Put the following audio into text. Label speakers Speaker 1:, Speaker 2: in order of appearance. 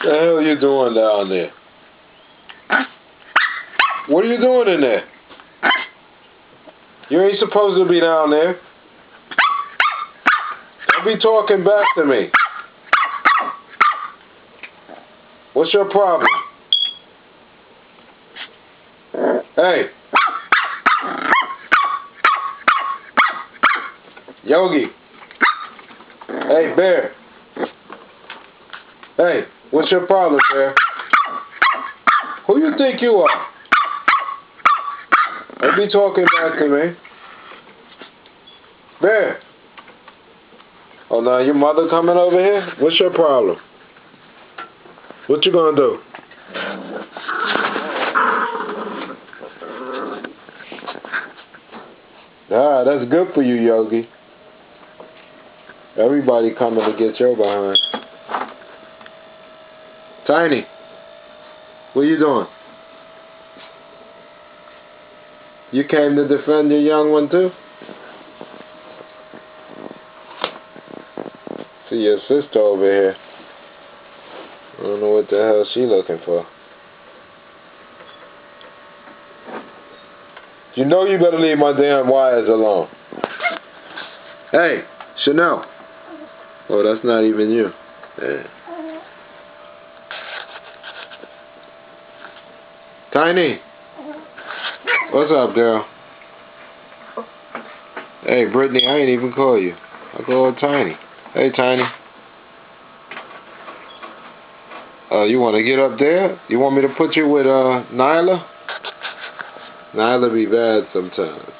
Speaker 1: The hell you doing down there? What are you doing in there? You ain't supposed to be down there. Don't be talking back to me. What's your problem? Hey. Yogi. Hey, Bear. Hey, what's your problem, Bear? Who you think you are? Don't be talking back to me. Bear. Oh, now your mother coming over here? What's your problem? What you gonna do? Ah, that's good for you, Yogi. Everybody coming to get your behind. Tiny, what you doing? You came to defend your young one too? See your sister over here. I don't know what the hell she looking for. You know you better leave my damn wires alone. Hey, Chanel. Oh, that's not even you. Yeah. Tiny. What's up, girl? Hey, Brittany, I ain't even call you. I called Tiny. Hey, Tiny. You want to get up there? You want me to put you with Nyla? Nyla be bad sometimes.